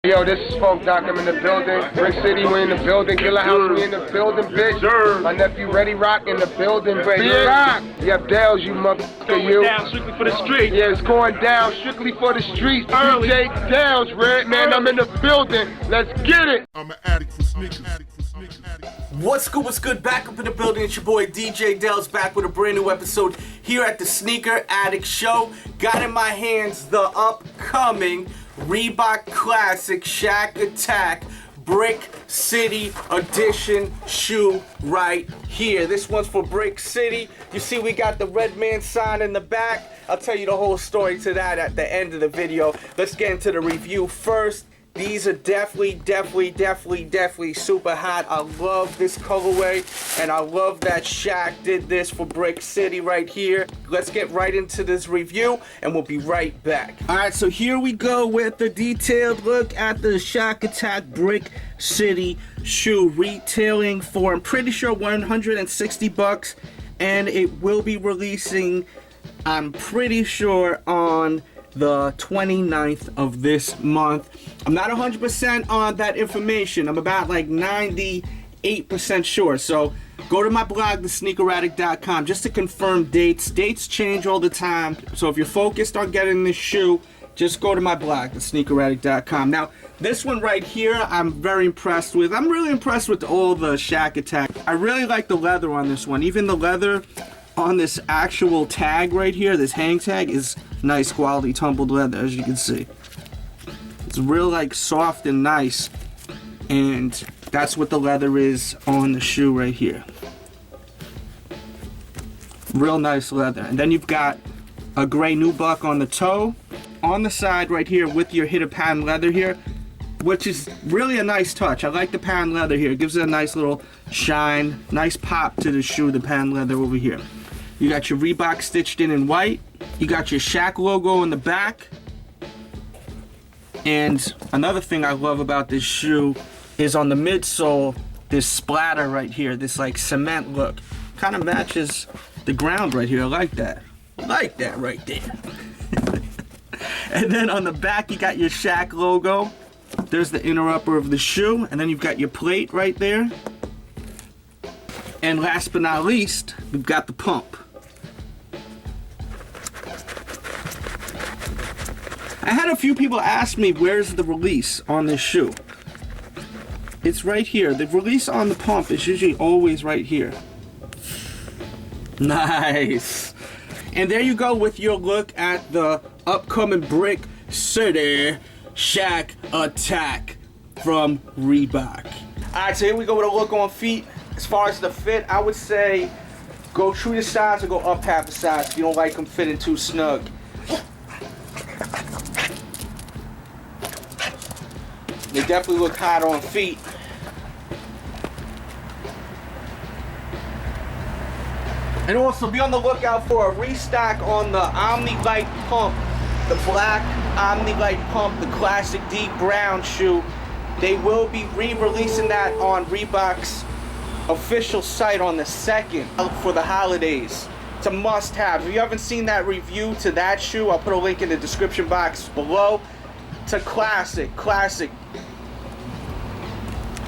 Yo, this is Funk Doc, I'm in the building. Brick City, we in the building. Killer House, we in the building, bitch. My nephew Ready Rock in the building, Ready Rock. Yep, delz, you motherfucker, you. Going down strictly for the streets. Yeah, it's going down strictly for the streets. Early. DJ delz, Redman, I'm in the building. Let's get it. I'm an addict for sneakers. What's good? Back up in the building. It's your boy DJ delz back with a brand new episode here at the Sneaker Addict Show. Got in my hands the upcoming Reebok Classic Shaq Attaq Brick City Edition shoe right here. This one's for Brick City. You see we got the Redman sign in the back. I'll tell you the whole story to that at the end of the video. Let's get into the review first. These are definitely super hot. I love this colorway, and I love that Shaq did this for Brick City right here. Let's get right into this review, and we'll be right back. All right, so here we go with the detailed look at the Shaq Attaq Brick City shoe, retailing for, I'm pretty sure, 160 bucks, and it will be releasing, I'm pretty sure, on the 29th of this month. I'm not 100% on that information. I'm about like 98% sure. So go to my blog, thesneakeraddict.com, just to confirm dates. Dates change all the time. So if you're focused on getting this shoe, just go to my blog, thesneakeraddict.com. Now, this one right here, I'm very impressed with. I'm really impressed with all the Shaq Attaq. I really like the leather on this one. Even the leather on this actual tag right here, this hang tag, is nice quality tumbled leather, as you can see. It's real like soft and nice, and that's what the leather is on the shoe right here. Real nice leather. And then you've got a gray nubuck on the toe, on the side right here with your hidden patent leather here, which is really a nice touch. I like the patent leather here. It gives it a nice little shine, nice pop to the shoe, the patent leather over here. You got your Reebok stitched in white. You got your Shaq logo in the back. And another thing I love about this shoe is on the midsole, this splatter right here, this like cement look. Kind of matches the ground right here. I like that. I like that right there. And then on the back, you got your Shaq logo. There's the inner upper of the shoe. And then you've got your plate right there. And last but not least, we've got the pump. I had a few people ask me, where's the release on this shoe? It's right here. The release on the pump is usually always right here. Nice. And there you go with your look at the upcoming Brick City Shaq Attaq from Reebok. Alright, so here we go with a look on feet. As far as the fit, I would say go true to size or go up half the size if you don't like them fitting too snug. They definitely look hot on feet. And also be on the lookout for a restock on the Omni-Lite pump, the black Omni-Lite pump, the classic deep brown shoe. They will be re-releasing that on Reebok's official site on the 2nd for the holidays. It's a must-have. If you haven't seen that review to that shoe, I'll put a link in the description box below. It's a classic.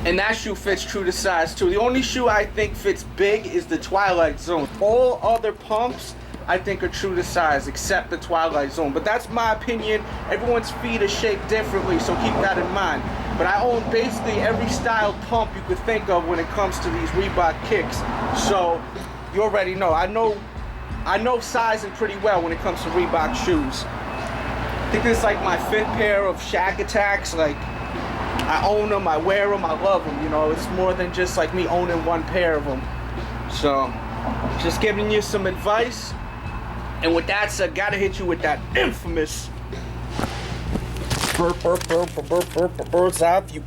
And that shoe fits true to size too. The only shoe I think fits big is the Twilight Zone. All other pumps I think are true to size except the Twilight Zone. But that's my opinion. Everyone's feet are shaped differently, so keep that in mind. But I own basically every style pump you could think of when it comes to these Reebok kicks. So you already know. I know sizing pretty well when it comes to Reebok shoes. I think this is like my 5th pair of Shaq Attaqs. Like, I own them, I wear them, I love them, you know. It's more than just like me owning one pair of them. So, just giving you some advice. And with that said, gotta hit you with that infamous bird's eye view.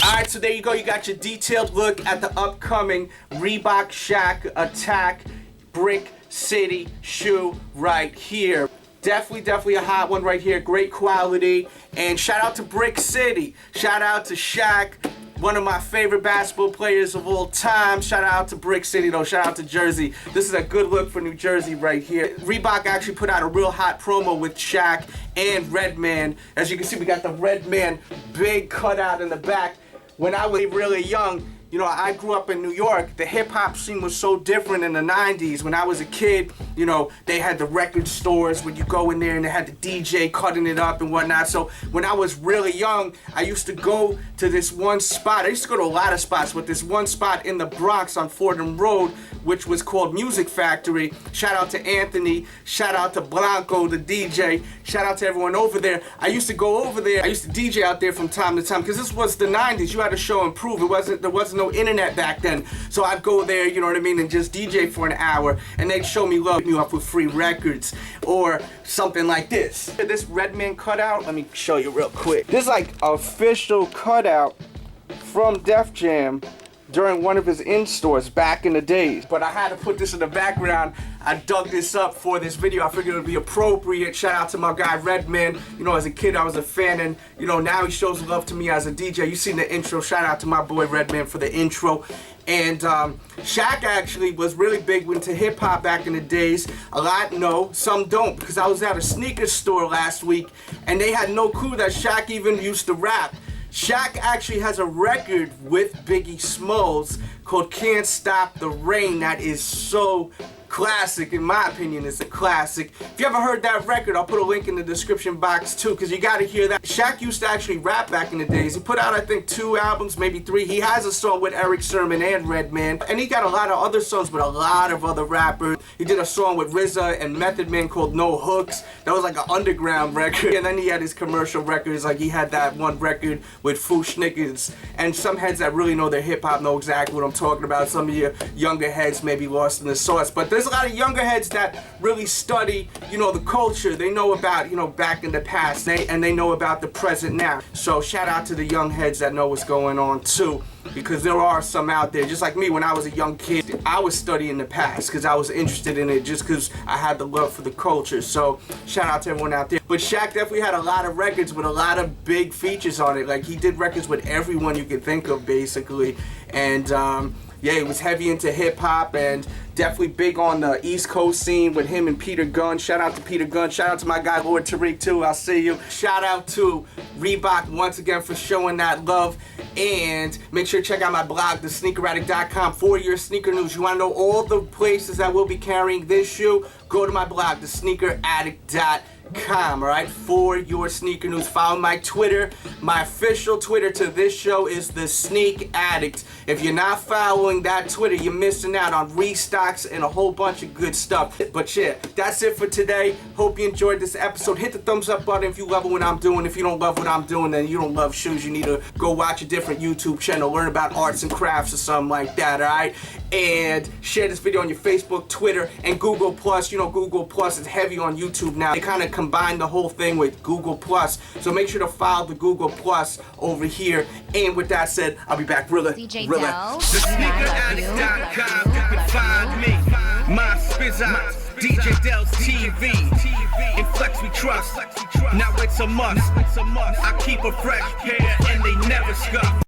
Alright, so there you go. You got your detailed look at the upcoming Reebok Shaq Attaq Brick City shoe right here. Definitely a hot one right here. Great quality. And shout out to Brick City. Shout out to Shaq one of my favorite basketball players of all time. Shout out to Brick City though, shout out to Jersey. This is a good look for New Jersey right here. Reebok actually put out a real hot promo with Shaq and Redman. As you can see, we got the Redman big cutout in the back. When I was really young, you know, I grew up in New York. The hip-hop scene was so different in the 90s. When I was a kid, you know, they had the record stores where you go in there and they had the DJ cutting it up and whatnot. So when I was really young, I used to go to this one spot. I used to go to a lot of spots, but this one spot in the Bronx on Fordham Road, which was called Music Factory. Shout out to Anthony. Shout out to Blanco, the DJ. Shout out to everyone over there. I used to go over there. I used to DJ out there from time to time because this was the 90s. You had to show and prove. There wasn't no internet back then. So I'd go there, you know what I mean, and just DJ for an hour, and they'd show me love, me up with free records or something like this. This Redman cutout, let me show you real quick. This is like official cutout from Def Jam during one of his in-stores back in the days. But I had to put this in the background. I dug this up for this video. I figured it would be appropriate. Shout out to my guy Redman. You know, as a kid I was a fan, and you know, now he shows love to me as a DJ. You seen the intro. Shout out to my boy Redman for the intro. And Shaq actually was really big into hip-hop back in the days. A lot know, some don't, because I was at a sneaker store last week and they had no clue that Shaq even used to rap. Shaq actually has a record with Biggie Smalls called Can't Stop the Rain that is so classic. In my opinion, it's a classic. If you ever heard that record, I'll put a link in the description box too, because you got to hear that. Shaq used to actually rap back in the days. He put out, I think, 2 albums, maybe 3. He has a song with Eric Sermon and Redman, and he got a lot of other songs with a lot of other rappers. He did a song with RZA and Method Man called No Hooks. That was like an underground record. And then he had his commercial records, like he had that one record with Foo Schnickers. And some heads that really know their hip-hop know exactly what I'm talking about. Some of your younger heads may be lost in the sauce, but there's a lot of younger heads that really study, you know, the culture. They know about, you know, back in the past, and they know about the present now. So shout out to the young heads that know what's going on too, because there are some out there, just like me. When I was a young kid, I was studying the past because I was interested in it, just because I had the love for the culture. So shout out to everyone out there. But Shaq definitely had a lot of records with a lot of big features on it. Like, he did records with everyone you could think of, basically. And yeah, he was heavy into hip-hop and definitely big on the East Coast scene with him and Peter Gunn. Shout out to Peter Gunn. Shout out to my guy Lord Tariq too. I'll see you. Shout out to Reebok once again for showing that love. And make sure to check out my blog, thesneakeraddict.com, for your sneaker news. You want to know all the places that will be carrying this shoe? Go to my blog, thesneakeraddict.com, alright, for your sneaker news. Follow my Twitter. My official Twitter to this show is The Sneak Addict. If you're not following that Twitter, you're missing out on restocks and a whole bunch of good stuff. But yeah, that's it for today. Hope you enjoyed this episode. Hit the thumbs up button if you love what I'm doing. If you don't love what I'm doing, then you don't love shoes. You need to go watch a different YouTube channel, learn about arts and crafts or something like that, alright? And share this video on your Facebook, Twitter, and Google+. You know, Google+ is heavy on YouTube now. They kind of combine the whole thing with Google+. So make sure to follow the Google+ over here. And with that said, I'll be back real. DJ Delz, TheSneakerAddict.com, you can find me. My Spizza, DJ Delz TV. In Flex we trust, now it's a must. I keep a fresh pair and they never scuff.